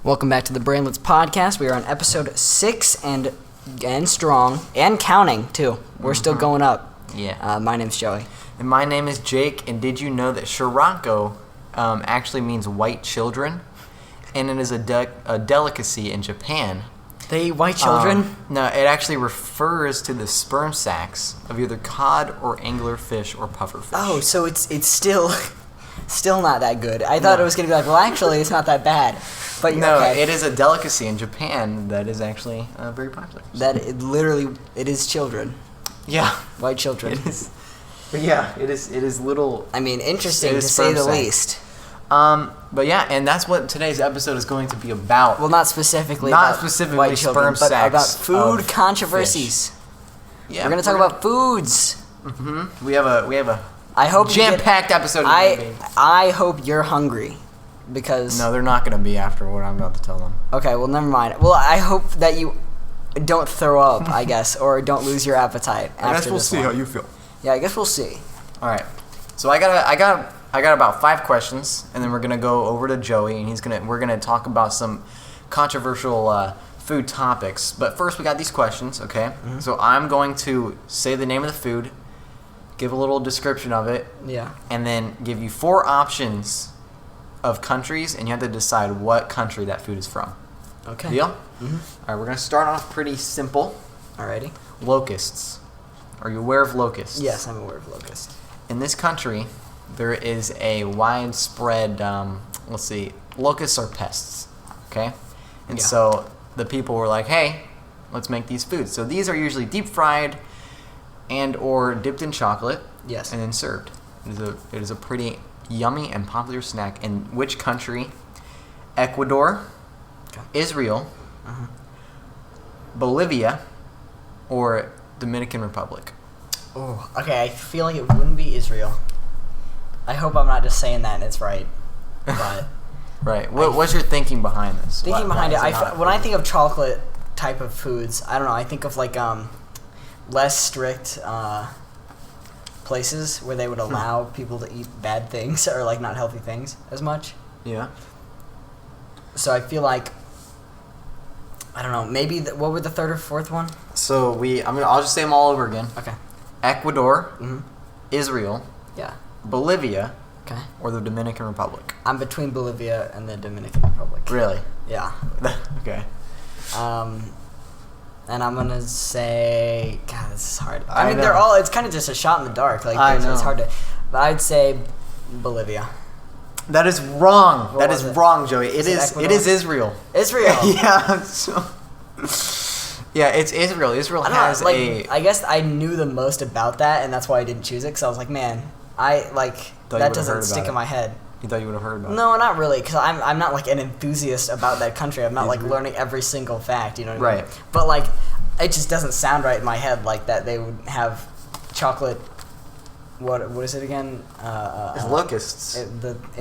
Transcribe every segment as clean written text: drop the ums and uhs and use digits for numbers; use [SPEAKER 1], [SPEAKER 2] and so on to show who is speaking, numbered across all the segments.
[SPEAKER 1] Welcome back to the Brainlets podcast. We are on episode 6 and strong and counting too. We're still going up.
[SPEAKER 2] Yeah.
[SPEAKER 1] My name's Joey.
[SPEAKER 2] And my name is Jake. And did you know that Shirako actually means white children, and it is a delicacy in Japan.
[SPEAKER 1] They eat white children?
[SPEAKER 2] No, it actually refers to the sperm sacs of either cod or anglerfish or pufferfish.
[SPEAKER 1] Oh, so it's still not that good. I thought it was gonna be like, well, actually, it's not that bad. But
[SPEAKER 2] no,
[SPEAKER 1] okay.
[SPEAKER 2] It is a delicacy in Japan that is actually very popular.
[SPEAKER 1] It is children.
[SPEAKER 2] Yeah,
[SPEAKER 1] White children.
[SPEAKER 2] it is. But yeah, it is little.
[SPEAKER 1] I mean, interesting to say the least.
[SPEAKER 2] But yeah, and that's what today's episode is going to be about.
[SPEAKER 1] Well, not specifically white children,
[SPEAKER 2] sperm
[SPEAKER 1] but about
[SPEAKER 2] sacs
[SPEAKER 1] food
[SPEAKER 2] of
[SPEAKER 1] controversies.
[SPEAKER 2] Yeah,
[SPEAKER 1] we're gonna talk about foods.
[SPEAKER 2] Mm-hmm. We have a
[SPEAKER 1] I hope
[SPEAKER 2] jam-packed episode.
[SPEAKER 1] I hope you're hungry, because
[SPEAKER 2] no, they're not gonna be after what I'm about to tell them.
[SPEAKER 1] Okay, well, never mind. Well, I hope that you don't throw up, I guess, or don't lose your appetite.
[SPEAKER 3] I guess we'll see how you feel.
[SPEAKER 1] Yeah, I guess we'll see.
[SPEAKER 2] All right, so I got about 5 questions, and then we're gonna go over to Joey, and we're gonna talk about some controversial food topics. But first, we got these questions, okay? Mm-hmm. So I'm going to say the name of the food, give a little description of it,
[SPEAKER 1] Yeah.
[SPEAKER 2] and then give you 4 options of countries, and you have to decide what country that food is from.
[SPEAKER 1] Okay.
[SPEAKER 2] Deal?
[SPEAKER 1] Mm-hmm.
[SPEAKER 2] All right, we're gonna start off pretty simple.
[SPEAKER 1] Alrighty.
[SPEAKER 2] Locusts. Are you aware of locusts?
[SPEAKER 1] Yes, I'm aware of locusts.
[SPEAKER 2] In this country, there is a widespread, locusts are pests, okay? And so the people were like, hey, let's make these foods. So these are usually deep fried and or dipped in chocolate.
[SPEAKER 1] Yes.
[SPEAKER 2] And then served. It is a pretty yummy and popular snack. In which country? Ecuador, Israel, Bolivia, or Dominican Republic?
[SPEAKER 1] Oh, okay. I feel like it wouldn't be Israel. I hope I'm not just saying that and it's right. But
[SPEAKER 2] right. What's your thinking behind this?
[SPEAKER 1] When I think of chocolate type of foods, I don't know. I think of like less strict places where they would allow people to eat bad things or like not healthy things as much.
[SPEAKER 2] Yeah.
[SPEAKER 1] So I feel like, I don't know, maybe what were the third or fourth one?
[SPEAKER 2] So I'll just say them all over again.
[SPEAKER 1] Okay.
[SPEAKER 2] Ecuador,
[SPEAKER 1] Mm-hmm.
[SPEAKER 2] Israel,
[SPEAKER 1] Yeah.
[SPEAKER 2] Bolivia,
[SPEAKER 1] Okay.
[SPEAKER 2] or the Dominican Republic.
[SPEAKER 1] I'm between Bolivia and the Dominican Republic.
[SPEAKER 2] Really?
[SPEAKER 1] Yeah.
[SPEAKER 2] Okay.
[SPEAKER 1] And I'm gonna say, God, this is hard.
[SPEAKER 2] I
[SPEAKER 1] mean,
[SPEAKER 2] know.
[SPEAKER 1] they're all. It's kind of just a shot in the dark. Like
[SPEAKER 2] I know.
[SPEAKER 1] It's hard to. But I'd say Bolivia.
[SPEAKER 2] That is wrong.
[SPEAKER 1] What
[SPEAKER 2] that
[SPEAKER 1] was
[SPEAKER 2] is
[SPEAKER 1] it?
[SPEAKER 2] wrong, Joey.
[SPEAKER 1] Is
[SPEAKER 2] It
[SPEAKER 1] it
[SPEAKER 2] is.
[SPEAKER 1] Ecuador?
[SPEAKER 2] It is Israel.
[SPEAKER 1] Israel.
[SPEAKER 2] Yeah. Yeah, it's Israel. Israel has
[SPEAKER 1] I guess I knew the most about that, and that's why I didn't choose it. Because I was like, man, that doesn't stick in my head.
[SPEAKER 2] You thought you would have heard about it?
[SPEAKER 1] No, not really, because I'm not like an enthusiast about that country. I'm not like learning every single fact, you know what I mean?
[SPEAKER 2] Right.
[SPEAKER 1] But like, it just doesn't sound right in my head like that they would have chocolate. What is it again?
[SPEAKER 2] It's locusts.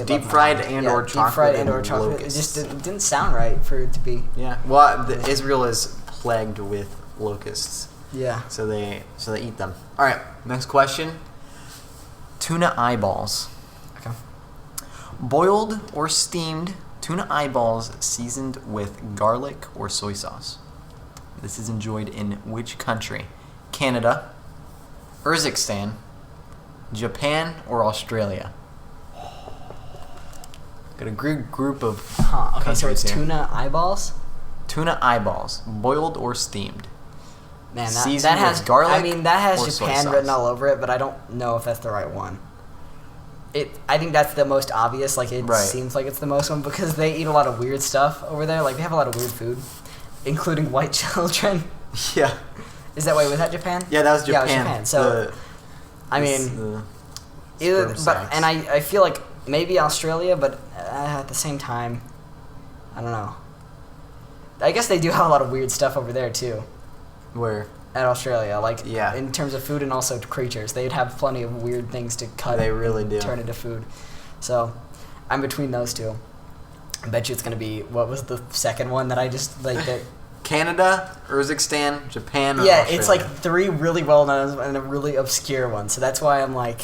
[SPEAKER 1] Deep
[SPEAKER 2] fried and/or chocolate.
[SPEAKER 1] Deep fried and/or chocolate.
[SPEAKER 2] Locusts.
[SPEAKER 1] It just didn't sound right for it to be.
[SPEAKER 2] Yeah. Well, Israel is plagued with locusts.
[SPEAKER 1] Yeah.
[SPEAKER 2] So they eat them. All right. Next question. Tuna eyeballs.
[SPEAKER 1] Okay.
[SPEAKER 2] Boiled or steamed tuna eyeballs seasoned with garlic or soy sauce. This is enjoyed in which country? Canada, Uzbekistan, Japan, or Australia? Got a group of
[SPEAKER 1] Okay, so it's
[SPEAKER 2] countries here.
[SPEAKER 1] tuna eyeballs?
[SPEAKER 2] Tuna eyeballs, boiled or steamed.
[SPEAKER 1] Man,
[SPEAKER 2] Seasoned
[SPEAKER 1] that has
[SPEAKER 2] with garlic
[SPEAKER 1] I mean, that has
[SPEAKER 2] or soy
[SPEAKER 1] Japan
[SPEAKER 2] sauce.
[SPEAKER 1] written all over it, but I don't know if that's the right one. I think that's the most obvious. Like, it
[SPEAKER 2] Right.
[SPEAKER 1] seems like it's the most one because they eat a lot of weird stuff over there. Like, they have a lot of weird food, including white children.
[SPEAKER 2] Yeah.
[SPEAKER 1] Was that Japan?
[SPEAKER 2] Yeah, that was Japan.
[SPEAKER 1] Yeah, it was Japan. So, I mean, I feel like maybe Australia, but at the same time, I don't know. I guess they do have a lot of weird stuff over there too.
[SPEAKER 2] Where?
[SPEAKER 1] At Australia, like
[SPEAKER 2] Yeah.
[SPEAKER 1] in terms of food and also creatures, they'd have plenty of weird things to cut.
[SPEAKER 2] They really
[SPEAKER 1] and
[SPEAKER 2] do.
[SPEAKER 1] turn into food. So, I'm between those two. I bet you it's gonna be what was the second one that I just like that.
[SPEAKER 2] Canada, Uzbekistan, Japan, or
[SPEAKER 1] Yeah,
[SPEAKER 2] Australia?
[SPEAKER 1] it's like 3 really well known and a really obscure one. So that's why I'm like,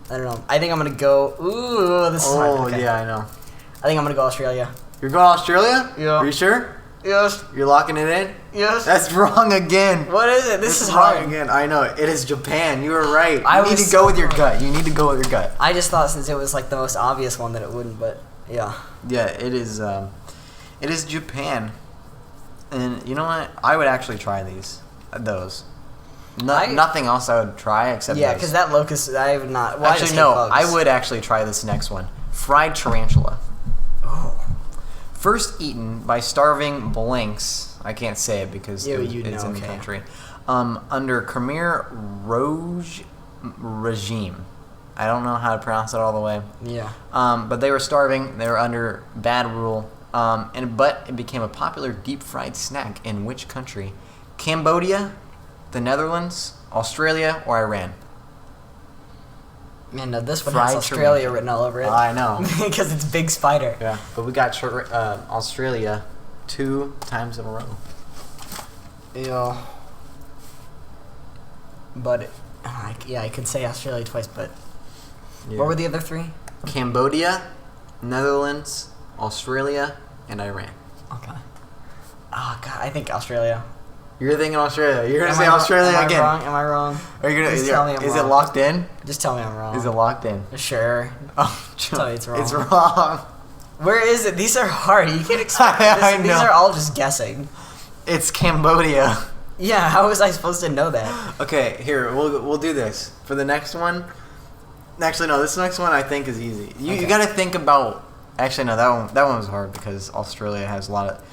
[SPEAKER 1] I don't know. I think I'm gonna go. Ooh, this is hard.
[SPEAKER 2] Oh
[SPEAKER 1] Okay.
[SPEAKER 2] yeah, I know.
[SPEAKER 1] I think I'm gonna go Australia.
[SPEAKER 2] You're going to Australia?
[SPEAKER 1] Yeah.
[SPEAKER 2] Are you sure?
[SPEAKER 1] Yes.
[SPEAKER 2] You're locking it in?
[SPEAKER 1] Yes.
[SPEAKER 2] That's wrong again.
[SPEAKER 1] What is it? This is
[SPEAKER 2] wrong
[SPEAKER 1] hard.
[SPEAKER 2] again. I know. It is Japan. You were right.
[SPEAKER 1] I
[SPEAKER 2] You need
[SPEAKER 1] was
[SPEAKER 2] to go
[SPEAKER 1] so
[SPEAKER 2] with your
[SPEAKER 1] wrong.
[SPEAKER 2] gut. You need to go with your gut.
[SPEAKER 1] I just thought since it was like the most obvious one that it wouldn't, but yeah.
[SPEAKER 2] Yeah, it is. It is Japan. And you know what? I would actually try those. Nothing else I would try except
[SPEAKER 1] Yeah,
[SPEAKER 2] those.
[SPEAKER 1] because that locust, I would not. Well,
[SPEAKER 2] Actually, no. I would actually try this next one. Fried tarantula.
[SPEAKER 1] Oh.
[SPEAKER 2] First eaten by starving blanks. I can't say it because it's in the country. Under Khmer Rouge regime. I don't know how to pronounce it all the way.
[SPEAKER 1] Yeah.
[SPEAKER 2] But they were starving. They were under bad rule. But it became a popular deep fried snack in which country? Cambodia, the Netherlands, Australia, or Iran?
[SPEAKER 1] Man, no, this one
[SPEAKER 2] Fried
[SPEAKER 1] has Australia
[SPEAKER 2] tarantula.
[SPEAKER 1] written all over it.
[SPEAKER 2] I know.
[SPEAKER 1] Because it's Big Spider.
[SPEAKER 2] Yeah, but we got Australia 2 times in a row.
[SPEAKER 1] Yeah. But, I could say Australia twice, but...
[SPEAKER 2] Yeah.
[SPEAKER 1] What were the other 3?
[SPEAKER 2] Cambodia, Netherlands, Australia, and Iran.
[SPEAKER 1] Okay. Oh, God, I think Australia.
[SPEAKER 2] You're thinking Australia. You're gonna say
[SPEAKER 1] Am
[SPEAKER 2] Australia again.
[SPEAKER 1] Am I wrong?
[SPEAKER 2] Are you gonna?
[SPEAKER 1] Just tell me I'm
[SPEAKER 2] is it
[SPEAKER 1] wrong.
[SPEAKER 2] locked in?
[SPEAKER 1] Just tell me I'm wrong.
[SPEAKER 2] Is it locked in?
[SPEAKER 1] Sure.
[SPEAKER 2] Oh,
[SPEAKER 1] Tell me it's wrong.
[SPEAKER 2] It's wrong.
[SPEAKER 1] Where is it? These are hard. You can't expect this.
[SPEAKER 2] I know.
[SPEAKER 1] These are all just guessing.
[SPEAKER 2] It's Cambodia.
[SPEAKER 1] Yeah, how was I supposed to know that?
[SPEAKER 2] Okay, here we'll do this for the next one. Actually, no. This next one I think is easy. You got to think about. Actually, no. That one was hard because Australia has a lot of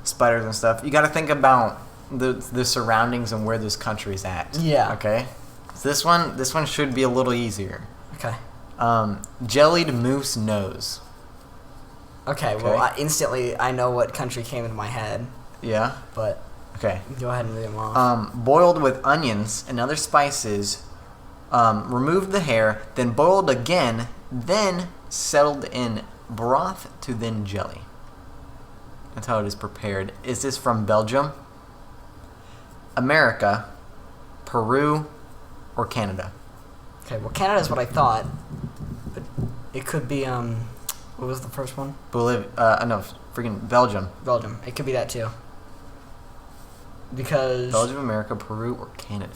[SPEAKER 2] spiders and stuff. You got to think about the surroundings and where this country's at.
[SPEAKER 1] Yeah.
[SPEAKER 2] Okay. So this one should be a little easier.
[SPEAKER 1] Okay.
[SPEAKER 2] Jellied moose nose.
[SPEAKER 1] Okay, well, instantly I know what country came into my head,
[SPEAKER 2] Yeah.
[SPEAKER 1] but
[SPEAKER 2] Okay.
[SPEAKER 1] go ahead and read them off.
[SPEAKER 2] Boiled with onions and other spices. Removed the hair, then boiled again, then settled in broth to then jelly. That's how it is prepared. Is this from Belgium, America, Peru, or Canada?
[SPEAKER 1] Okay, well, Canada's what I thought, but it could be, what was the first one?
[SPEAKER 2] Freaking Belgium.
[SPEAKER 1] Belgium. It could be that too. Because...
[SPEAKER 2] Belgium, America, Peru, or Canada?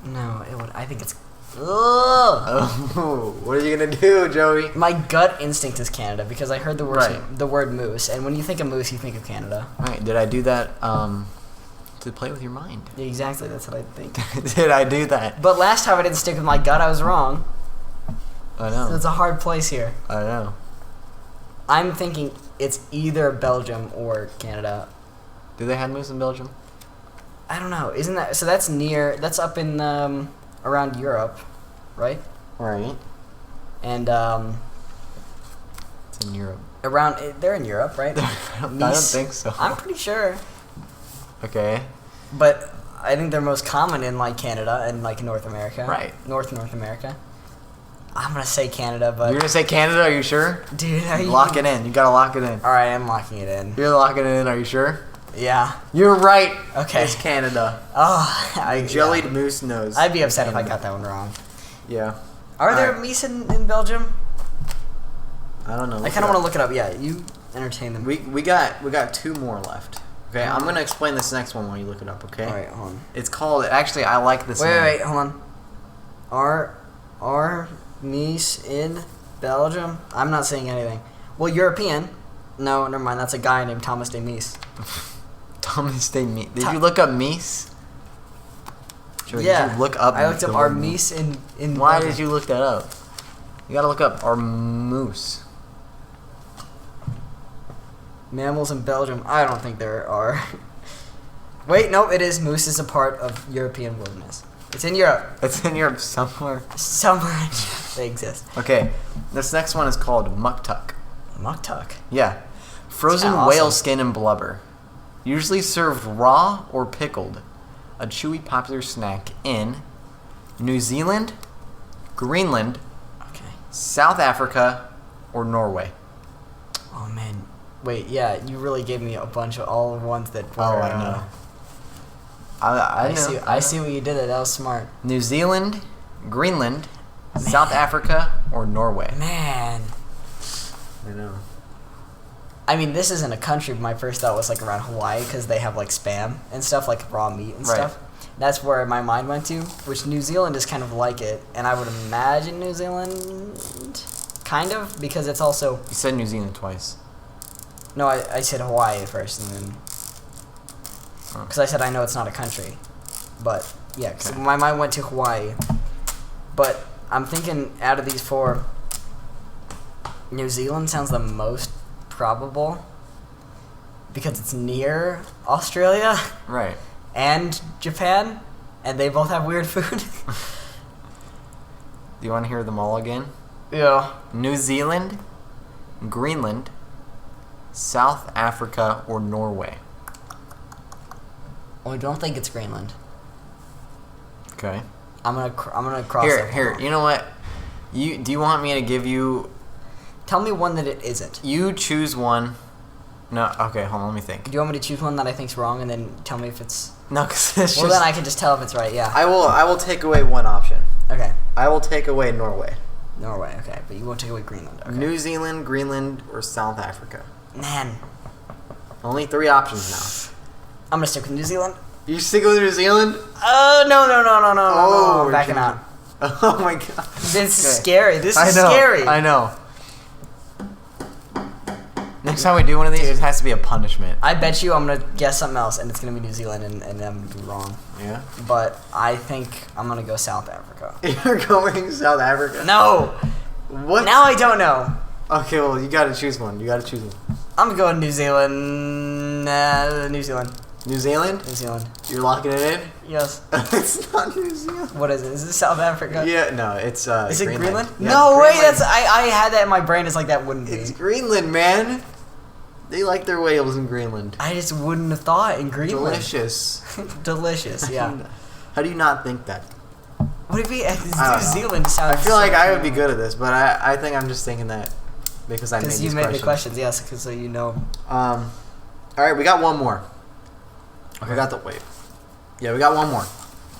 [SPEAKER 1] No, it would, I think it's... Ugh!
[SPEAKER 2] Oh, what are you gonna do, Joey?
[SPEAKER 1] My gut instinct is Canada because I heard
[SPEAKER 2] Right.
[SPEAKER 1] the word moose, and when you think of moose, you think of Canada.
[SPEAKER 2] Right, did I do that to play with your mind?
[SPEAKER 1] Yeah, exactly, that's what I think.
[SPEAKER 2] Did I do that?
[SPEAKER 1] But last time I didn't stick with my gut, I was wrong.
[SPEAKER 2] I know.
[SPEAKER 1] So it's a hard place here.
[SPEAKER 2] I know.
[SPEAKER 1] I'm thinking it's either Belgium or Canada.
[SPEAKER 2] Do they have moose in Belgium?
[SPEAKER 1] I don't know. Isn't that... So that's near... That's up in, around Europe, right?
[SPEAKER 2] Right.
[SPEAKER 1] And,
[SPEAKER 2] It's in Europe.
[SPEAKER 1] around... They're in Europe, right?
[SPEAKER 2] I don't think so.
[SPEAKER 1] I'm pretty sure.
[SPEAKER 2] Okay.
[SPEAKER 1] But I think they're most common in, like, Canada and, like, North America.
[SPEAKER 2] Right.
[SPEAKER 1] North America. I'm gonna say Canada, but...
[SPEAKER 2] You're gonna say Canada? Are you sure?
[SPEAKER 1] Dude, are you...
[SPEAKER 2] Lock it in. You gotta lock it in.
[SPEAKER 1] Alright, I'm locking it in.
[SPEAKER 2] You're locking it in. Are you sure?
[SPEAKER 1] Yeah.
[SPEAKER 2] You're right.
[SPEAKER 1] Okay.
[SPEAKER 2] It's Canada.
[SPEAKER 1] Oh,
[SPEAKER 2] Jellied moose nose.
[SPEAKER 1] I'd be upset if I got that one wrong.
[SPEAKER 2] Yeah.
[SPEAKER 1] Are there
[SPEAKER 2] Alright.
[SPEAKER 1] meese in Belgium?
[SPEAKER 2] I don't know.
[SPEAKER 1] I kind of want to look it up. Yeah, you entertain them.
[SPEAKER 2] We got 2 more left. Okay, I'm gonna explain this next one while you look it up. Okay.
[SPEAKER 1] Alright, hold on.
[SPEAKER 2] It's called. Actually, I like this.
[SPEAKER 1] Wait, hold on. Are meese in Belgium? I'm not saying anything. Well, European. No, never mind. That's a guy named Thomas de Meese.
[SPEAKER 2] Thomas de Meese. Did you look up meese? Joey,
[SPEAKER 1] Yeah.
[SPEAKER 2] Did you look up?
[SPEAKER 1] I looked up
[SPEAKER 2] the
[SPEAKER 1] our
[SPEAKER 2] word
[SPEAKER 1] meese in
[SPEAKER 2] Why
[SPEAKER 1] Belgium.
[SPEAKER 2] did you look that up? You gotta look up our moose.
[SPEAKER 1] Mammals in Belgium. I don't think there are. Wait, no, it is. Moose is a part of European wilderness. It's in Europe.
[SPEAKER 2] It's in Europe somewhere.
[SPEAKER 1] Somewhere they exist.
[SPEAKER 2] Okay, this next one is called muktuk.
[SPEAKER 1] Muktuk.
[SPEAKER 2] Yeah, frozen
[SPEAKER 1] Sounds
[SPEAKER 2] whale
[SPEAKER 1] awesome.
[SPEAKER 2] skin and blubber, usually served raw or pickled. A chewy, popular snack in New Zealand, Greenland,
[SPEAKER 1] Okay.
[SPEAKER 2] South Africa, or Norway.
[SPEAKER 1] Oh man. Wait, yeah, you really gave me a bunch of all the ones that were.
[SPEAKER 2] Oh, I know. I know.
[SPEAKER 1] I see what you did there. That was smart.
[SPEAKER 2] New Zealand, Greenland, South Africa, or Norway.
[SPEAKER 1] Man.
[SPEAKER 2] I know.
[SPEAKER 1] I mean, this isn't a country, but my first thought was, like, around Hawaii, because they have, like, Spam and stuff, like raw meat and stuff. That's where my mind went to, which New Zealand is kind of like it, and I would imagine New Zealand, kind of, because it's also...
[SPEAKER 2] You said New Zealand twice.
[SPEAKER 1] No, I said Hawaii first, and then... Because I said I know it's not a country. But, yeah, so my mind went to Hawaii. But I'm thinking out of these four, New Zealand sounds the most probable, because it's near Australia.
[SPEAKER 2] Right.
[SPEAKER 1] And Japan, and they both have weird food.
[SPEAKER 2] Do you want to hear them all again?
[SPEAKER 1] Yeah.
[SPEAKER 2] New Zealand, Greenland, South Africa, or Norway?
[SPEAKER 1] Well, I don't think it's Greenland.
[SPEAKER 2] Okay.
[SPEAKER 1] I'm gonna cross it.
[SPEAKER 2] Here. You know what? Do you want me to give you?
[SPEAKER 1] Tell me one that it isn't.
[SPEAKER 2] You choose one. No. Okay. Hold on. Let me think.
[SPEAKER 1] Do you want me to choose one that I think's wrong, and then tell me if it's?
[SPEAKER 2] No, because it's
[SPEAKER 1] well, then I can just tell if it's right. Yeah.
[SPEAKER 2] I will take away one option.
[SPEAKER 1] Okay.
[SPEAKER 2] I will take away Norway.
[SPEAKER 1] Norway. Okay, but you won't take away Greenland. Okay.
[SPEAKER 2] New Zealand, Greenland, or South Africa.
[SPEAKER 1] Man.
[SPEAKER 2] Only 3 options now.
[SPEAKER 1] I'm gonna stick with New Zealand.
[SPEAKER 2] You stick with New Zealand?
[SPEAKER 1] No,
[SPEAKER 2] Oh,
[SPEAKER 1] I'm backing out.
[SPEAKER 2] Oh my god.
[SPEAKER 1] This is scary. This is scary.
[SPEAKER 2] I know. Next time we do one of these, it has to be a punishment.
[SPEAKER 1] I bet you I'm gonna guess something else, and it's gonna be New Zealand, and I'm gonna be wrong.
[SPEAKER 2] Yeah?
[SPEAKER 1] But I think I'm gonna go South Africa.
[SPEAKER 2] You're going South Africa?
[SPEAKER 1] No!
[SPEAKER 2] What?
[SPEAKER 1] Now I don't know.
[SPEAKER 2] Okay, well, you gotta choose one.
[SPEAKER 1] I'm going New Zealand. New Zealand.
[SPEAKER 2] New Zealand?
[SPEAKER 1] New Zealand.
[SPEAKER 2] You're locking it in?
[SPEAKER 1] Yes.
[SPEAKER 2] It's not New Zealand.
[SPEAKER 1] What is it? Is it South Africa?
[SPEAKER 2] Yeah, no, it's
[SPEAKER 1] Is it Greenland?
[SPEAKER 2] Yeah,
[SPEAKER 1] No way.
[SPEAKER 2] Greenland.
[SPEAKER 1] That's I had that in my brain. It's like that wouldn't be.
[SPEAKER 2] It's Greenland, man. They like their whales in Greenland.
[SPEAKER 1] I just wouldn't have thought in Greenland.
[SPEAKER 2] Delicious.
[SPEAKER 1] Delicious. Yeah.
[SPEAKER 2] How do you not think that?
[SPEAKER 1] Would it be New Zealand? Sounds.
[SPEAKER 2] I feel like I would be good at this, but I think I'm just thinking that because I made these questions.
[SPEAKER 1] Because you made the questions, yes. Because so you know.
[SPEAKER 2] All right, we got one more. Okay. We got we got one more.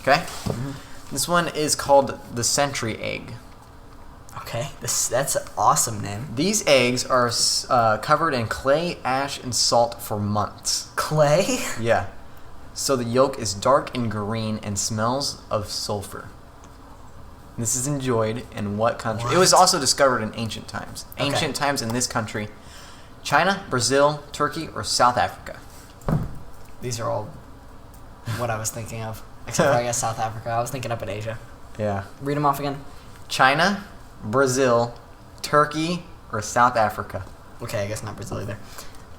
[SPEAKER 2] Okay. Mm-hmm. This one is called the century egg.
[SPEAKER 1] Okay, that's an awesome name.
[SPEAKER 2] These eggs are covered in clay, ash, and salt for months.
[SPEAKER 1] Clay?
[SPEAKER 2] Yeah. So the yolk is dark and green and smells of sulfur. This is enjoyed in what country?
[SPEAKER 1] What?
[SPEAKER 2] It was also discovered in ancient times.
[SPEAKER 1] Okay.
[SPEAKER 2] Ancient times in this country. China, Brazil, Turkey, or South Africa?
[SPEAKER 1] These are all what I was thinking of. Except for, I guess, South Africa. I was thinking up in Asia.
[SPEAKER 2] Yeah.
[SPEAKER 1] Read them off again.
[SPEAKER 2] China, Brazil, Turkey, or South Africa?
[SPEAKER 1] Okay, I guess not Brazil either.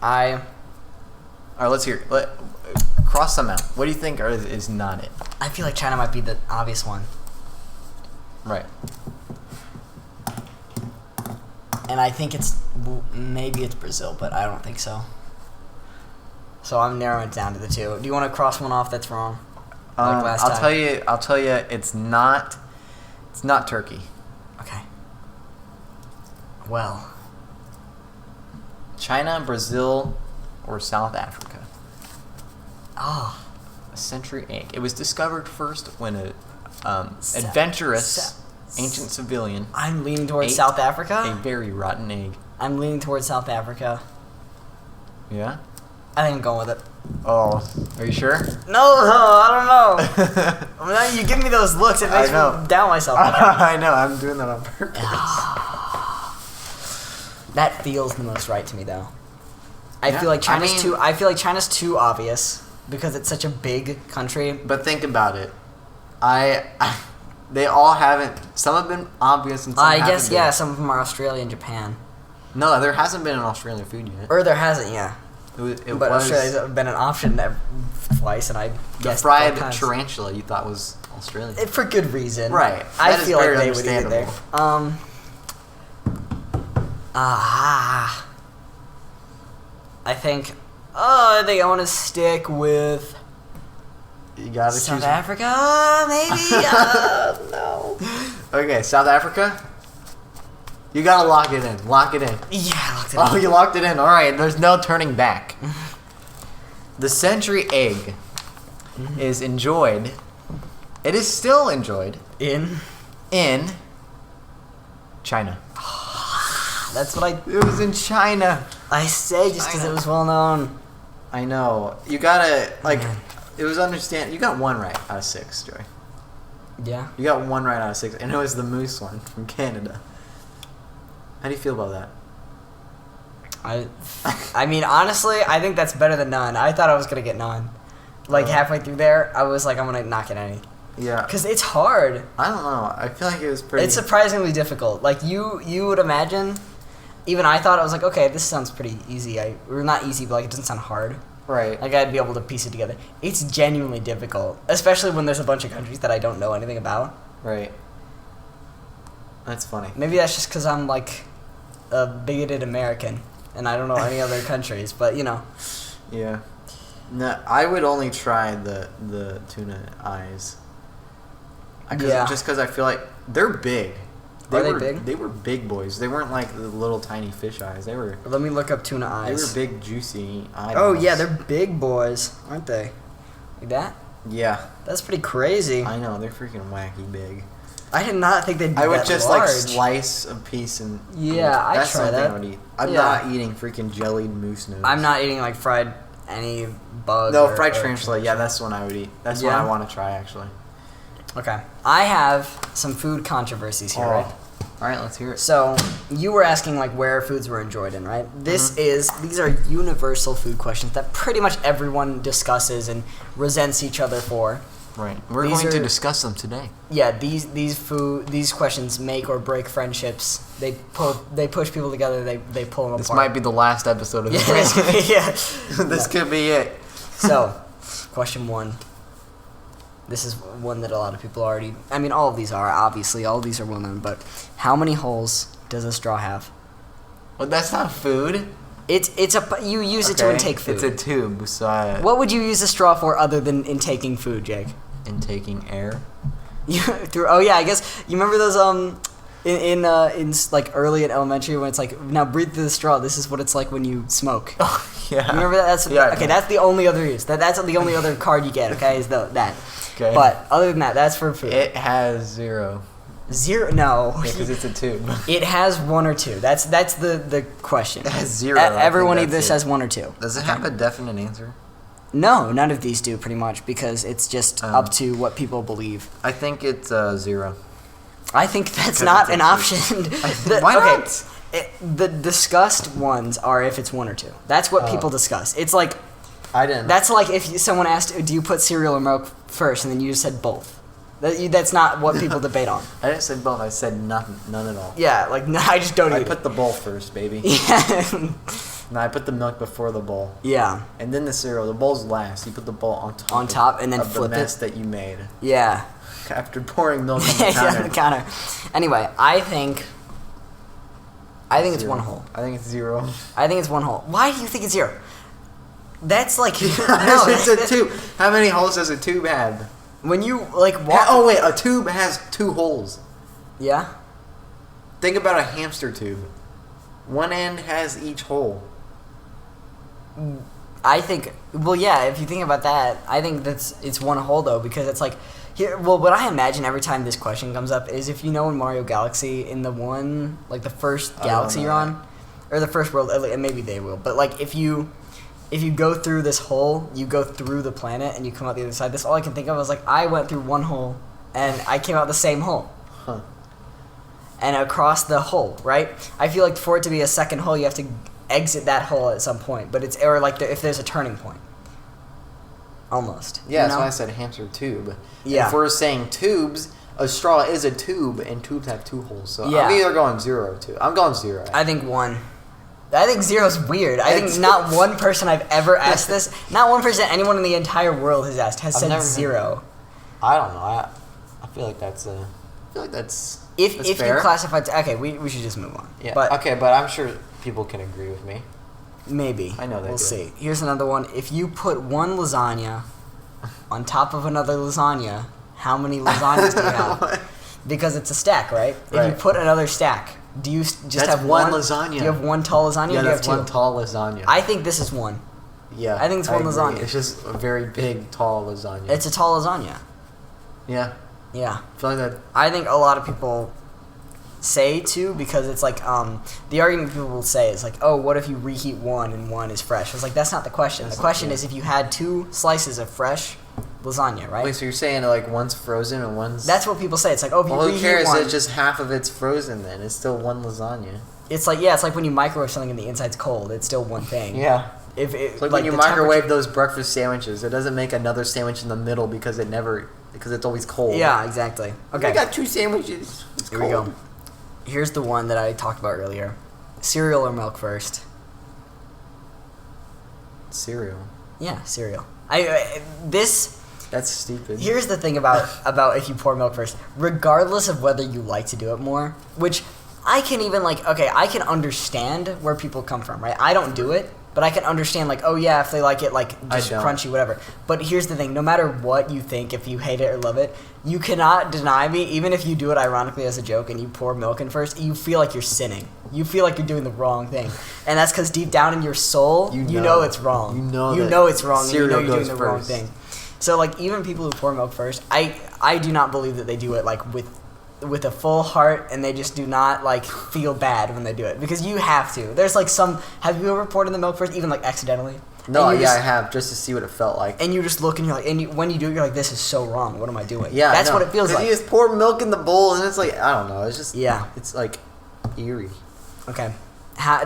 [SPEAKER 1] All
[SPEAKER 2] right, let's hear. Cross some out. What do you think is not it?
[SPEAKER 1] I feel like China might be the obvious one.
[SPEAKER 2] Right.
[SPEAKER 1] And I think maybe it's Brazil, but I don't think so. So I'm narrowing it down to the two. Do you want to cross one off that's wrong? Like last time?
[SPEAKER 2] I'll tell you. It's not Turkey.
[SPEAKER 1] Okay. Well.
[SPEAKER 2] China, Brazil, or South Africa?
[SPEAKER 1] Ah.
[SPEAKER 2] A century egg. It was discovered first when a adventurous ancient civilian.
[SPEAKER 1] I'm leaning towards South Africa.
[SPEAKER 2] A very rotten egg.
[SPEAKER 1] I'm leaning towards South Africa.
[SPEAKER 2] Yeah?
[SPEAKER 1] I think I'm going with it.
[SPEAKER 2] Oh, are you sure?
[SPEAKER 1] No, I don't know. You give me those looks, it makes me doubt myself.
[SPEAKER 2] I know, I'm doing that on purpose.
[SPEAKER 1] That feels the most right to me, though. I feel like China's too obvious because it's such a big country.
[SPEAKER 2] But think about it. They all haven't. Some have been obvious, and some haven't.
[SPEAKER 1] I guess yeah. Some of them are Australia and Japan.
[SPEAKER 2] No, there hasn't been an Australian food yet.
[SPEAKER 1] Or there hasn't, yeah.
[SPEAKER 2] But
[SPEAKER 1] Australia's been an option twice, and I guessed
[SPEAKER 2] the fried tarantula you thought was Australian.
[SPEAKER 1] For good reason.
[SPEAKER 2] Right.
[SPEAKER 1] I feel like they would eat it there. I think I want to stick with
[SPEAKER 2] you gotta
[SPEAKER 1] South
[SPEAKER 2] choose
[SPEAKER 1] Africa, maybe? No.
[SPEAKER 2] Okay, South Africa? You gotta lock it in. Lock it in.
[SPEAKER 1] Yeah, I locked it in.
[SPEAKER 2] Oh, you locked it in. Alright, there's no turning back. The century egg is enjoyed. It is still enjoyed.
[SPEAKER 1] In
[SPEAKER 2] China.
[SPEAKER 1] That's what
[SPEAKER 2] It was in China.
[SPEAKER 1] I say just because it was well known.
[SPEAKER 2] I know. You gotta it was You got 1 right out of 6, Joey.
[SPEAKER 1] Yeah.
[SPEAKER 2] You got 1 right out of 6, and it was the moose one from Canada. How do you feel about that?
[SPEAKER 1] I mean, honestly, I think that's better than none. I thought I was gonna get none. Like halfway through there, I was like, I'm gonna not get any.
[SPEAKER 2] Yeah.
[SPEAKER 1] Because it's hard.
[SPEAKER 2] I don't know. I feel like it was pretty.
[SPEAKER 1] It's surprisingly difficult. Like you would imagine. Even I thought, I was like, okay, this sounds pretty easy. Or not easy, but like it doesn't sound hard.
[SPEAKER 2] Right.
[SPEAKER 1] Like I'd be able to piece it together. It's genuinely difficult, especially when there's a bunch of countries that I don't know anything about.
[SPEAKER 2] Right. That's funny.
[SPEAKER 1] Maybe that's just because I'm like a bigoted American and I don't know any other countries, but you know.
[SPEAKER 2] Yeah. No, I would only try the tuna eyes. Just because I feel like they're big.
[SPEAKER 1] Are they big?
[SPEAKER 2] They were big boys. They weren't like the little tiny fish eyes. They were.
[SPEAKER 1] Let me look up tuna eyes.
[SPEAKER 2] They were big, juicy eyes.
[SPEAKER 1] Oh yeah, they're big boys, aren't they? Like that?
[SPEAKER 2] Yeah.
[SPEAKER 1] That's pretty crazy.
[SPEAKER 2] I know, they're freaking wacky big.
[SPEAKER 1] I did not think they'd be that
[SPEAKER 2] I would just
[SPEAKER 1] large.
[SPEAKER 2] like slice a piece and.
[SPEAKER 1] Yeah, I'd try that.
[SPEAKER 2] I would eat. I'm not eating freaking jellied moose nose.
[SPEAKER 1] I'm not eating like fried any bug.
[SPEAKER 2] No, fried tarantula. Yeah, that's the one I would eat. That's what I want to try actually.
[SPEAKER 1] Okay. I have some food controversies here, right?
[SPEAKER 2] All right, let's hear it.
[SPEAKER 1] So, you were asking like where foods were enjoyed in, right? These are universal food questions that pretty much everyone discusses and resents each other for.
[SPEAKER 2] Right. We're going to discuss them today.
[SPEAKER 1] Yeah, these questions make or break friendships. They push people together, they pull them apart.
[SPEAKER 2] This might be the last episode of
[SPEAKER 1] this.
[SPEAKER 2] This could be it.
[SPEAKER 1] So, question 1. This is one that a lot of people already... I mean, all of these are, obviously. All of these are well-known, but how many holes does a straw have?
[SPEAKER 2] Well, that's not food.
[SPEAKER 1] You use it to intake food.
[SPEAKER 2] It's a tube, so
[SPEAKER 1] What would you use a straw for other than intaking food, Jake?
[SPEAKER 2] Intaking air?
[SPEAKER 1] Oh, yeah, I guess... You remember those, in like, early in elementary when it's like, now breathe through the straw, this is what it's like when you smoke.
[SPEAKER 2] Oh, yeah.
[SPEAKER 1] You remember that? That's the only other use. That's the only other card you get, okay, is that.
[SPEAKER 2] Okay.
[SPEAKER 1] But other than that, that's for food.
[SPEAKER 2] It has 0.
[SPEAKER 1] 0? No.
[SPEAKER 2] Because it's a tube.
[SPEAKER 1] It has 1 or 2. That's the question.
[SPEAKER 2] It has 0.
[SPEAKER 1] Everyone either says 1 or 2.
[SPEAKER 2] Does it have a definite answer?
[SPEAKER 1] No, none of these do, pretty much, because it's just up to what people believe.
[SPEAKER 2] I think it's 0.
[SPEAKER 1] I think that's not an option.
[SPEAKER 2] Why not?
[SPEAKER 1] The discussed ones are if it's 1 or 2. That's what people discuss. It's like...
[SPEAKER 2] I didn't.
[SPEAKER 1] That's like if someone asked, do you put cereal or milk first, and then you just said both. That's not what people debate on.
[SPEAKER 2] I didn't say both. I said none at all.
[SPEAKER 1] Yeah, like, no, I just don't eat
[SPEAKER 2] I put the bowl first, baby.
[SPEAKER 1] Yeah.
[SPEAKER 2] No, I put the milk before the bowl.
[SPEAKER 1] Yeah.
[SPEAKER 2] And then the cereal. The bowl's last. You put the bowl on top.
[SPEAKER 1] On top, and then flip
[SPEAKER 2] the mess
[SPEAKER 1] it.
[SPEAKER 2] that you made.
[SPEAKER 1] Yeah.
[SPEAKER 2] After pouring milk on the counter.
[SPEAKER 1] On the counter. Anyway, I think it's
[SPEAKER 2] 0.
[SPEAKER 1] 1 hole.
[SPEAKER 2] I think it's 0.
[SPEAKER 1] I think it's 1 hole. Why do you think it's 0? That's like...
[SPEAKER 2] No, it's a tube. How many holes does a tube have?
[SPEAKER 1] When you, like, walk...
[SPEAKER 2] Oh, wait. A tube has 2 holes.
[SPEAKER 1] Yeah?
[SPEAKER 2] Think about a hamster tube. One end has each hole.
[SPEAKER 1] I think... Well, yeah, if you think about that, I think it's 1 hole, though, because it's like... Here, well, what I imagine every time this question comes up is if you know in Mario Galaxy, in the one... Like, the first galaxy you're on... Or the first world, and maybe they will, but, like, if you go through this hole, you go through the planet, and you come out the other side. That's all I can think of. I was like, I went through 1 hole, and I came out the same hole.
[SPEAKER 2] Huh.
[SPEAKER 1] And across the hole, right? I feel like for it to be a second hole, you have to exit that hole at some point. But it's, or like if there's a turning point. Almost.
[SPEAKER 2] Yeah, that's why I said hamster tube.
[SPEAKER 1] Yeah.
[SPEAKER 2] And if we're saying tubes, a straw is a tube, and tubes have 2 holes. So
[SPEAKER 1] yeah.
[SPEAKER 2] I'm either going 0 or 2. I'm going 0.
[SPEAKER 1] I think 1. I think 0 is weird. I think not one person I've ever asked this, not one person anyone in the entire world has asked, has said 0.
[SPEAKER 2] I don't know. I feel like that's
[SPEAKER 1] if
[SPEAKER 2] fair.
[SPEAKER 1] you classify... Okay, we should just move on.
[SPEAKER 2] Yeah.
[SPEAKER 1] But
[SPEAKER 2] okay, but I'm sure people can agree with me.
[SPEAKER 1] Maybe.
[SPEAKER 2] I know they
[SPEAKER 1] We'll
[SPEAKER 2] do.
[SPEAKER 1] see. Here's another one. If you put 1 lasagna on top of another lasagna, how many lasagnas do you have? Because it's a stack, right?
[SPEAKER 2] Right.
[SPEAKER 1] If you put another stack, do you just
[SPEAKER 2] that's
[SPEAKER 1] have
[SPEAKER 2] one lasagna?
[SPEAKER 1] Do you have 1 tall lasagna?
[SPEAKER 2] Yeah,
[SPEAKER 1] or do you
[SPEAKER 2] that's
[SPEAKER 1] have 2?
[SPEAKER 2] 1 tall lasagna.
[SPEAKER 1] I think this is 1.
[SPEAKER 2] Yeah,
[SPEAKER 1] I think it's 1
[SPEAKER 2] agree.
[SPEAKER 1] lasagna.
[SPEAKER 2] It's just a very big, tall lasagna.
[SPEAKER 1] It's a tall lasagna.
[SPEAKER 2] Yeah.
[SPEAKER 1] Yeah.
[SPEAKER 2] I feel like that.
[SPEAKER 1] I think a lot of people say to, because it's like the argument people will say is like, oh, what if you reheat one and one is fresh? I was like, that's not the question. The question is if you had 2 slices of fresh lasagna, right?
[SPEAKER 2] Wait, so you're saying like one's frozen and one's...
[SPEAKER 1] That's what people say. It's like, oh, if you reheat
[SPEAKER 2] who cares?
[SPEAKER 1] one...
[SPEAKER 2] It's just half of it's frozen then. It's still one lasagna.
[SPEAKER 1] It's like, yeah, it's like when you microwave something and the inside's cold. It's still one thing.
[SPEAKER 2] Yeah.
[SPEAKER 1] It's
[SPEAKER 2] like when you microwave those breakfast sandwiches. It doesn't make another sandwich in the middle because it's always cold.
[SPEAKER 1] Yeah, exactly. Okay.
[SPEAKER 2] I got 2 sandwiches. It's
[SPEAKER 1] Here
[SPEAKER 2] cold.
[SPEAKER 1] we go. Here's the one that I talked about earlier. Cereal or milk first?
[SPEAKER 2] Cereal.
[SPEAKER 1] Yeah, cereal.
[SPEAKER 2] That's stupid.
[SPEAKER 1] Here's the thing about if you pour milk first. Regardless of whether you like to do it more, which I can even I can understand where people come from, right? I don't do it, but I can understand oh yeah, if they like it just crunchy, whatever. But here's the thing, no matter what you think, if you hate it or love it, you cannot deny me, even if you do it ironically as a joke and you pour milk in first, you feel like you're sinning. You feel like you're doing the wrong thing. And that's because deep down in your soul, you know it's wrong. You know it's wrong, and you know you're doing the wrong thing. So even people who pour milk first, I do not believe that they do it with a full heart, and they just do not feel bad when they do it, because you have to. There's have you ever poured in the milk first, even accidentally?
[SPEAKER 2] No, I have, just to see what it felt like.
[SPEAKER 1] And you just look and you're when you do it, you're like, this is so wrong. What am I doing?
[SPEAKER 2] Yeah,
[SPEAKER 1] that's what it feels like.
[SPEAKER 2] You just pour milk in the bowl, and it's I don't know. It's just it's eerie.
[SPEAKER 1] Okay.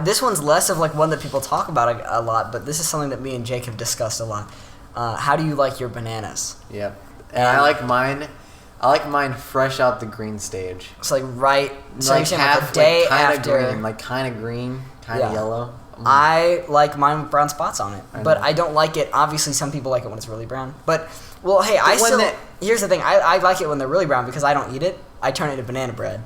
[SPEAKER 1] This one's less of one that people talk about a lot, but this is something that me and Jake have discussed a lot. How do you like your bananas?
[SPEAKER 2] Yep. And I like mine. I like mine fresh out the green stage.
[SPEAKER 1] It's right. So you're saying a day after.
[SPEAKER 2] Green, kind of green, kind of yellow.
[SPEAKER 1] I like mine with brown spots on it, but I don't like it. Obviously, some people like it when it's really brown. But hey, here's the thing. I like it when they're really brown because I don't eat it. I turn it into banana bread.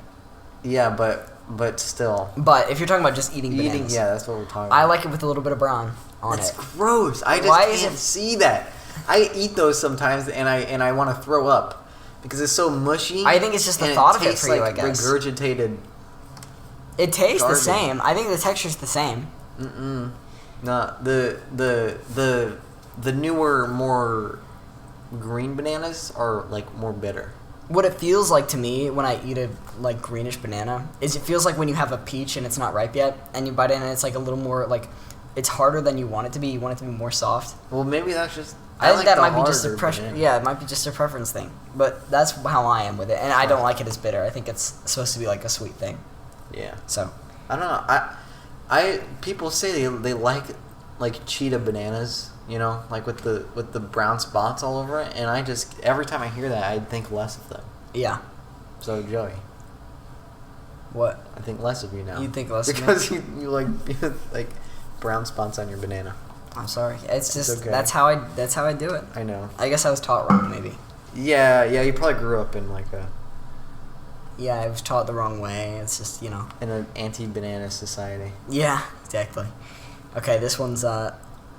[SPEAKER 2] Yeah, but still.
[SPEAKER 1] But if you're talking about just eating bananas,
[SPEAKER 2] yeah, that's what we're talking about.
[SPEAKER 1] I like it with a little bit of brown on it.
[SPEAKER 2] That's gross. I just can't see that. I eat those sometimes, and I want to throw up. Because it's so mushy.
[SPEAKER 1] I think it's just the thought of it for you, I guess.
[SPEAKER 2] Regurgitated.
[SPEAKER 1] It tastes the same. I think the texture's the same.
[SPEAKER 2] No, the newer, more green bananas are more bitter.
[SPEAKER 1] What it feels like to me when I eat a greenish banana is it feels like when you have a peach and it's not ripe yet, and you bite it and it's a little more it's harder than you want it to be. You want it to be more soft.
[SPEAKER 2] Well, maybe that's just...
[SPEAKER 1] I think that might be just a preference. Yeah, it might be just a preference thing. But that's how I am with it, and I don't like it as bitter. I think it's supposed to be a sweet thing.
[SPEAKER 2] Yeah.
[SPEAKER 1] So
[SPEAKER 2] I don't know. People say they like cheetah bananas, with the brown spots all over it, and I just every time I hear that I think less of them.
[SPEAKER 1] Yeah.
[SPEAKER 2] So Joey.
[SPEAKER 1] What?
[SPEAKER 2] I think less of you now.
[SPEAKER 1] You think less of me?
[SPEAKER 2] Because you like brown spots on your banana.
[SPEAKER 1] I'm sorry. It's just
[SPEAKER 2] okay.
[SPEAKER 1] that's how I do it.
[SPEAKER 2] I know.
[SPEAKER 1] I guess I was taught wrong, maybe.
[SPEAKER 2] Yeah. You probably grew up in a.
[SPEAKER 1] Yeah, I was taught the wrong way. It's just in
[SPEAKER 2] an anti-banana society.
[SPEAKER 1] Yeah, exactly. Okay, this one's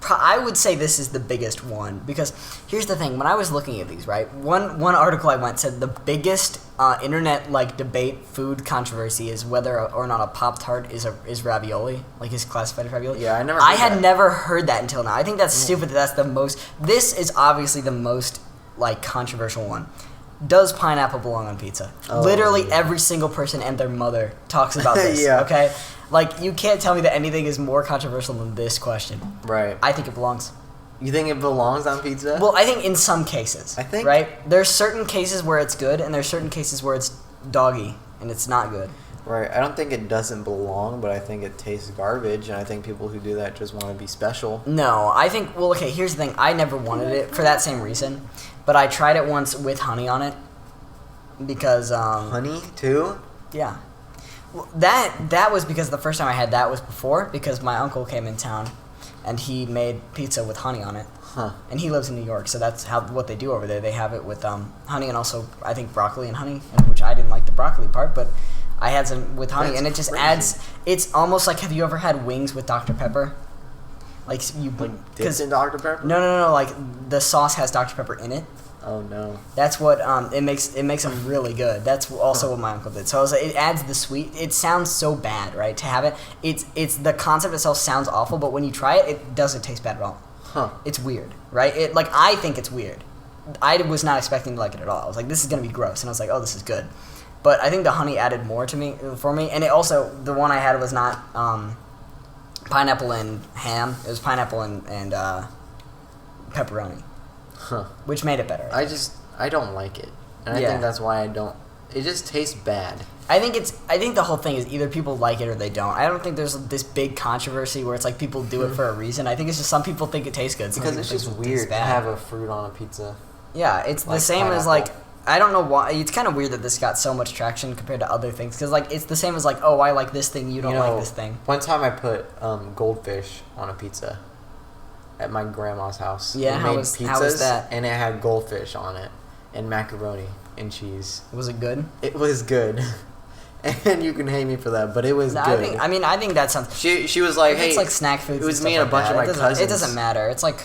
[SPEAKER 1] I would say this is the biggest one, because here's the thing. When I was looking at these, right, one article I went said the biggest internet debate food controversy is whether or not a Pop-Tart is ravioli, is classified as ravioli.
[SPEAKER 2] Yeah,
[SPEAKER 1] I had never heard that until now. I think that's stupid that that's the most. This is obviously the most controversial one. Does pineapple belong on pizza? Literally every single person and their mother talks about this.
[SPEAKER 2] Yeah.
[SPEAKER 1] Okay. You can't tell me that anything is more controversial than this question.
[SPEAKER 2] Right.
[SPEAKER 1] I think it belongs.
[SPEAKER 2] You think it belongs on pizza?
[SPEAKER 1] Well, I think in some cases.
[SPEAKER 2] I think.
[SPEAKER 1] Right? There's certain cases where it's good, and there's certain cases where it's doggy, and it's not good.
[SPEAKER 2] Right. I don't think it doesn't belong, but I think it tastes garbage, and I think people who do that just want to be special.
[SPEAKER 1] No, I think, okay, here's the thing. I never wanted it for that same reason, but I tried it once with honey on it, because...
[SPEAKER 2] honey, too?
[SPEAKER 1] Yeah. Well, that was because the first time I had that was because my uncle came in town and he made pizza with honey on it.
[SPEAKER 2] Huh.
[SPEAKER 1] And he lives in New York, so that's what they do over there. They have it with honey and also, I think, broccoli and honey, which I didn't like the broccoli part, but I had some with honey, and it just adds... It's almost like, have you ever had wings with Dr. Pepper?
[SPEAKER 2] Dipped in Dr. Pepper?
[SPEAKER 1] No, the sauce has Dr. Pepper in it.
[SPEAKER 2] Oh no.
[SPEAKER 1] That's what it makes them really good. That's also what my uncle did. So it adds the sweet. It sounds so bad, right? To have it, it's the concept itself sounds awful, but when you try it, it doesn't taste bad at all.
[SPEAKER 2] Huh.
[SPEAKER 1] It's weird, right? I think it's weird. I was not expecting to like it at all. I was like, this is gonna be gross, and I was like, oh, this is good. But I think the honey added more for me. And it also, the one I had was not pineapple and ham. It was pineapple and pepperoni.
[SPEAKER 2] Huh.
[SPEAKER 1] Which made it better.
[SPEAKER 2] I don't like it. And I think that's why I don't. It just tastes bad.
[SPEAKER 1] I think the whole thing is either people like it or they don't. I don't think there's this big controversy where it's like people do it for a reason. I think it's just some people think it tastes good.
[SPEAKER 2] Because it's just weird to have a fruit on a pizza.
[SPEAKER 1] Yeah, it's like the same pineapple. As like, I don't know why. It's kind of weird that this got so much traction compared to other things. Because like it's the same as like, oh, I like this thing, you don't like this thing.
[SPEAKER 2] One time I put goldfish on a pizza at my grandma's house.
[SPEAKER 1] Yeah, how was that?
[SPEAKER 2] And it had goldfish on it and macaroni and cheese.
[SPEAKER 1] Was it good?
[SPEAKER 2] It was good. And you can hate me for that, but it was good.
[SPEAKER 1] I think that sounds...
[SPEAKER 2] She was like, hey...
[SPEAKER 1] It's like snack foods.
[SPEAKER 2] It was me and a bunch of my cousins.
[SPEAKER 1] It doesn't matter. It's like...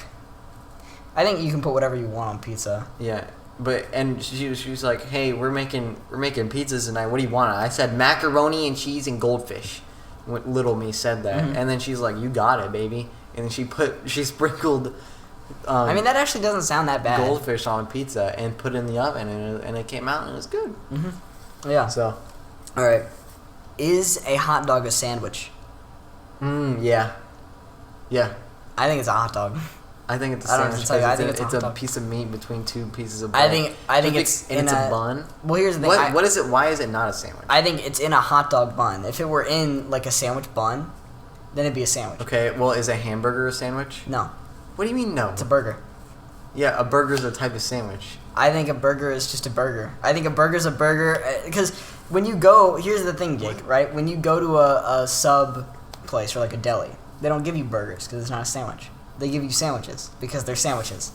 [SPEAKER 1] I think you can put whatever you want on pizza.
[SPEAKER 2] Yeah, and she was like, hey, we're making pizzas tonight. What do you want? I said macaroni and cheese and goldfish. Little me said that. Mm-hmm. And then she's like, you got it, baby. And then she sprinkled...
[SPEAKER 1] that actually doesn't sound that bad.
[SPEAKER 2] Goldfish on a pizza and put it in the oven, and it came out and it was good.
[SPEAKER 1] Mm-hmm. Yeah.
[SPEAKER 2] So...
[SPEAKER 1] All right. Is a hot dog a sandwich?
[SPEAKER 2] Yeah. Yeah.
[SPEAKER 1] I think it's a hot dog.
[SPEAKER 2] I think it's a sandwich. I think it's a piece of meat between two pieces of bread.
[SPEAKER 1] I think it's in a bun. Well, here's the thing.
[SPEAKER 2] What is it? Why is it not a sandwich?
[SPEAKER 1] I think it's in a hot dog bun. If it were in like a sandwich bun, then it'd be a sandwich.
[SPEAKER 2] Okay. Well, is a hamburger a sandwich?
[SPEAKER 1] No.
[SPEAKER 2] What do you mean no?
[SPEAKER 1] It's a burger.
[SPEAKER 2] Yeah, a burger is a type of sandwich.
[SPEAKER 1] I think a burger is just a burger. I think a burger's a burger because when you go, here's the thing, Jake, right? When you go to a sub place or like a deli, they don't give you burgers because it's not a sandwich. They give you sandwiches because they're sandwiches.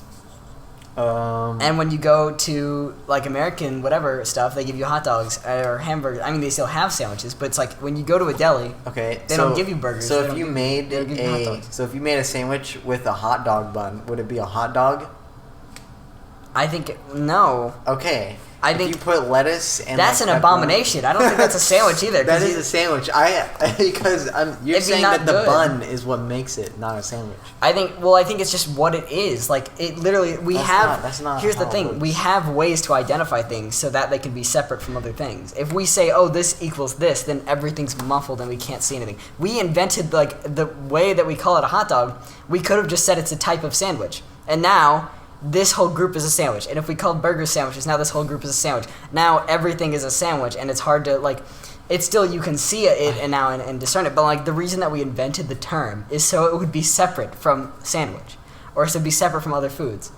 [SPEAKER 1] And when you go to like American whatever stuff, they give you hot dogs or hamburgers. I mean, they still have sandwiches, but it's like when you go to a deli, they don't give you burgers.
[SPEAKER 2] So if you made a sandwich with a hot dog bun, would it be a hot dog?
[SPEAKER 1] I think no.
[SPEAKER 2] Okay.
[SPEAKER 1] I think
[SPEAKER 2] if you put lettuce and
[SPEAKER 1] that's an abomination. I don't think that's a sandwich either.
[SPEAKER 2] That is a sandwich. You're saying that the bun is what makes it not a sandwich.
[SPEAKER 1] I think it's just what it is. Like it literally that's not here's the thing. We have ways to identify things so that they can be separate from other things. If we say, oh, this equals this, then everything's muffled and we can't see anything. We invented like the way that we call it a hot dog. We could have just said it's a type of sandwich. And now this whole group is a sandwich. And if we called burgers sandwiches, now this whole group is a sandwich. Now everything is a sandwich, and it's hard to, like, it's still, you can see it and discern it, but, like, the reason that we invented the term is so it would be separate from sandwich, or so be separate from other foods.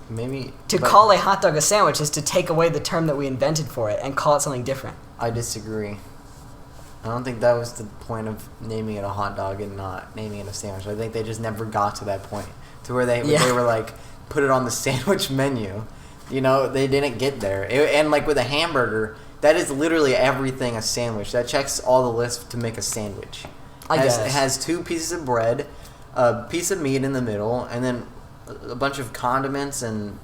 [SPEAKER 1] Call a hot dog a sandwich is to take away the term that we invented for it and call it something different.
[SPEAKER 2] I disagree. I don't think that was the point of naming it a hot dog and not naming it a sandwich. I think they just never got to that point, to where they were, like, put it on the sandwich menu. You know, they didn't get there. And like with a hamburger, that is literally everything a sandwich. That checks all the lists to make a sandwich. It has two pieces of bread, a piece of meat in the middle, and then a bunch of condiments and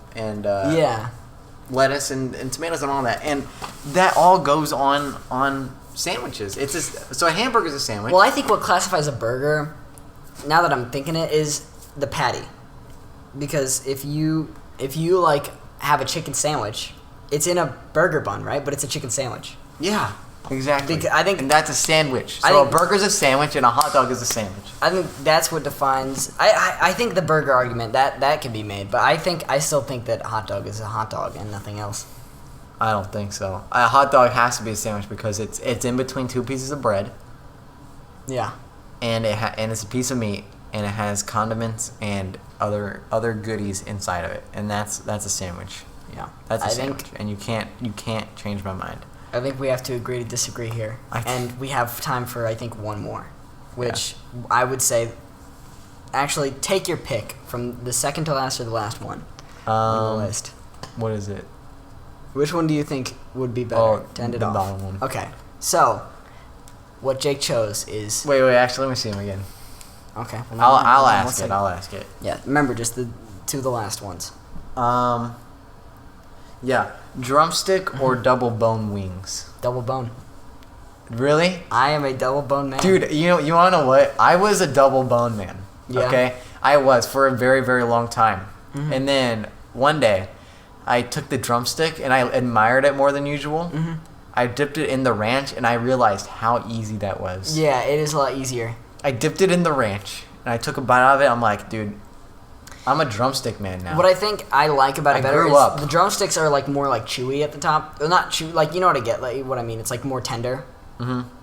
[SPEAKER 2] lettuce and tomatoes and all that. And that all goes on sandwiches. So a hamburger is a sandwich.
[SPEAKER 1] Well, I think what classifies a burger, now that I'm thinking it, is the patty. Because if you like have a chicken sandwich, it's in a burger bun, right? But it's a chicken sandwich.
[SPEAKER 2] Yeah, exactly.
[SPEAKER 1] And
[SPEAKER 2] that's a sandwich. So a burger's a sandwich and a hot dog is a sandwich.
[SPEAKER 1] I think that's what defines. I think the burger argument that can be made, but I still think that hot dog is a hot dog and nothing else.
[SPEAKER 2] I don't think so. A hot dog has to be a sandwich because it's in between two pieces of bread.
[SPEAKER 1] Yeah.
[SPEAKER 2] And it's a piece of meat. And it has condiments and other goodies inside of it, and that's a sandwich.
[SPEAKER 1] Yeah,
[SPEAKER 2] that's a sandwich, and you can't change my mind.
[SPEAKER 1] I think we have to agree to disagree here, and we have time for I think one more, which I would say, actually take your pick from the second to last or the last one on the list.
[SPEAKER 2] What is it?
[SPEAKER 1] Which one do you think would be better to end it off?
[SPEAKER 2] The bottom one.
[SPEAKER 1] Okay, so what Jake chose is.
[SPEAKER 2] Wait. Actually, let me see him again.
[SPEAKER 1] Okay.
[SPEAKER 2] Well, I'll ask it.
[SPEAKER 1] Yeah, remember, just the last ones.
[SPEAKER 2] Yeah, drumstick or double bone wings?
[SPEAKER 1] Double bone.
[SPEAKER 2] Really?
[SPEAKER 1] I am a double bone man.
[SPEAKER 2] Dude, you want to know what? I was a double bone man. Yeah. Okay? I was for a very, very long time. Mm-hmm. And then one day, I took the drumstick and I admired it more than usual. Mm-hmm. I dipped it in the ranch, and I realized how easy that was.
[SPEAKER 1] Yeah, it is a lot easier.
[SPEAKER 2] I dipped it in the ranch, and I took a bite out of it. I'm like, dude, I'm a drumstick man now.
[SPEAKER 1] What I think I like about it better
[SPEAKER 2] grew
[SPEAKER 1] is
[SPEAKER 2] up.
[SPEAKER 1] the drumsticks are like more like chewy at the top. They're not chewy, like you know what I get, like what I mean. It's like more tender,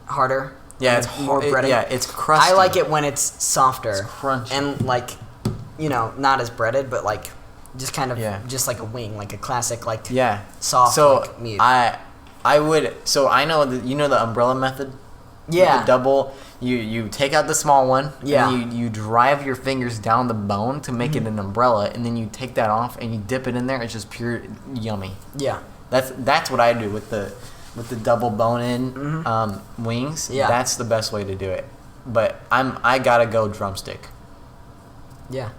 [SPEAKER 1] harder.
[SPEAKER 2] Yeah, it's
[SPEAKER 1] more breaded.
[SPEAKER 2] Yeah, it's crusty.
[SPEAKER 1] I like it when it's softer,
[SPEAKER 2] It's crunchy.
[SPEAKER 1] and like, you know, not as breaded, but like just kind of just like a wing, like a classic like soft like, meat.
[SPEAKER 2] I would. So I know that you know the umbrella method.
[SPEAKER 1] Yeah.
[SPEAKER 2] With the double. You take out the small one.
[SPEAKER 1] Yeah.
[SPEAKER 2] And you drive your fingers down the bone to make it an umbrella, and then you take that off and you dip it in there. It's just pure yummy.
[SPEAKER 1] Yeah.
[SPEAKER 2] That's what I do with the double bone in wings.
[SPEAKER 1] Yeah.
[SPEAKER 2] That's the best way to do it. But I gotta go drumstick.
[SPEAKER 1] Yeah.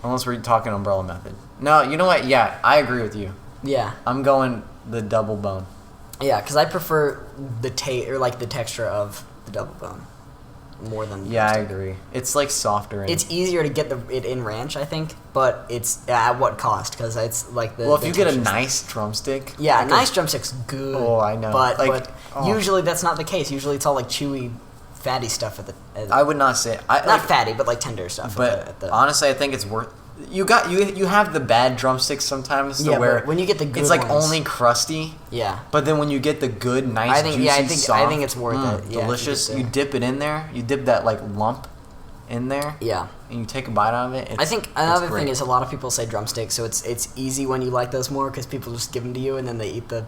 [SPEAKER 2] Unless we're talking umbrella method. No, you know what? Yeah, I agree with you.
[SPEAKER 1] Yeah.
[SPEAKER 2] I'm going the double bone.
[SPEAKER 1] Yeah, because I prefer the the texture of the double bone more than.
[SPEAKER 2] Yeah, I agree. It's like softer.
[SPEAKER 1] It's easier to get it in ranch, I think, but it's at what cost? Because it's like the.
[SPEAKER 2] Well, if
[SPEAKER 1] the
[SPEAKER 2] you get a
[SPEAKER 1] texture's-
[SPEAKER 2] nice drumstick.
[SPEAKER 1] Yeah,
[SPEAKER 2] like
[SPEAKER 1] nice drumstick's good.
[SPEAKER 2] Oh, I know.
[SPEAKER 1] But,
[SPEAKER 2] Like,
[SPEAKER 1] but usually that's not the case. Usually it's all like chewy, fatty stuff at the.
[SPEAKER 2] I would not say.
[SPEAKER 1] Not fatty, but like tender stuff.
[SPEAKER 2] But honestly, I think it's worth. You have the bad drumsticks sometimes.
[SPEAKER 1] Yeah,
[SPEAKER 2] where
[SPEAKER 1] but when you get the good
[SPEAKER 2] it's like
[SPEAKER 1] ones-
[SPEAKER 2] only crusty.
[SPEAKER 1] Yeah.
[SPEAKER 2] But then when you get the good, nice, juicy,
[SPEAKER 1] I
[SPEAKER 2] soft,
[SPEAKER 1] think it's worth it. Yeah,
[SPEAKER 2] delicious. You dip it in there. You dip that like lump in there.
[SPEAKER 1] Yeah.
[SPEAKER 2] And you take a bite out of it.
[SPEAKER 1] I think another thing is a lot of people say drumsticks, so it's easy when you like those more because people just give them to you and then they eat the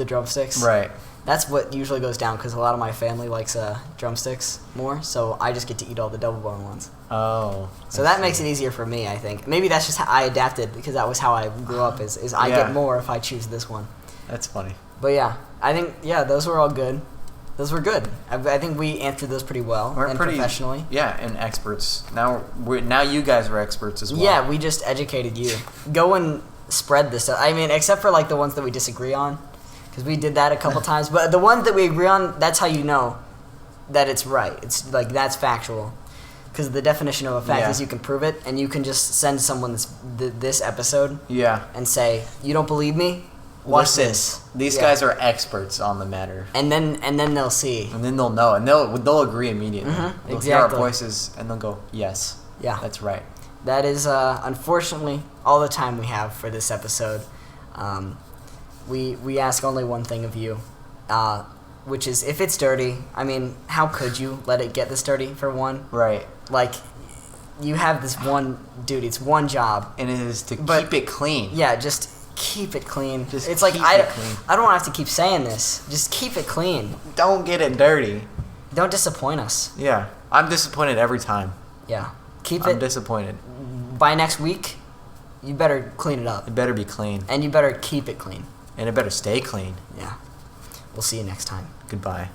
[SPEAKER 1] drumsticks.
[SPEAKER 2] Right.
[SPEAKER 1] That's what usually goes down because a lot of my family likes drumsticks more, so I just get to eat all the double bone ones.
[SPEAKER 2] Oh.
[SPEAKER 1] So that makes it easier for me, I think. Maybe that's just how I adapted because that was how I grew up. Is I get more if I choose this one.
[SPEAKER 2] That's funny.
[SPEAKER 1] But yeah, I think those were all good. Those were good. I think we answered those pretty well and professionally.
[SPEAKER 2] Yeah, and experts. Now you guys are experts as well.
[SPEAKER 1] Yeah, we just educated you. Go and spread this stuff. I mean, except for like the ones that we disagree on, because we did that a couple times. But the ones that we agree on, that's how you know that it's right. It's like that's factual. Because the definition of a fact is you can prove it, and you can just send someone this episode.
[SPEAKER 2] Yeah.
[SPEAKER 1] And say, you don't believe me? Watch this.
[SPEAKER 2] These guys are experts on the matter.
[SPEAKER 1] And then they'll see.
[SPEAKER 2] And then they'll know, and they'll agree immediately. They'll hear our voices, and they'll go, yes.
[SPEAKER 1] Yeah.
[SPEAKER 2] That's right.
[SPEAKER 1] That is, unfortunately, all the time we have for this episode. We ask only one thing of you, which is if it's dirty, I mean, how could you let it get this dirty, for one?
[SPEAKER 2] Right.
[SPEAKER 1] Like, you have this one duty, it's one job.
[SPEAKER 2] And it is to keep it clean.
[SPEAKER 1] Yeah, just keep it clean.
[SPEAKER 2] Just
[SPEAKER 1] it's like,
[SPEAKER 2] keep
[SPEAKER 1] I
[SPEAKER 2] it clean.
[SPEAKER 1] don't want to have to keep saying this. Just keep it clean.
[SPEAKER 2] Don't get it dirty.
[SPEAKER 1] Don't disappoint us.
[SPEAKER 2] Yeah. I'm disappointed every time.
[SPEAKER 1] Yeah.
[SPEAKER 2] I'm disappointed.
[SPEAKER 1] By next week, you better clean it up.
[SPEAKER 2] It better be clean.
[SPEAKER 1] And you better keep it clean.
[SPEAKER 2] And it better stay clean.
[SPEAKER 1] Yeah. We'll see you next time.
[SPEAKER 2] Goodbye.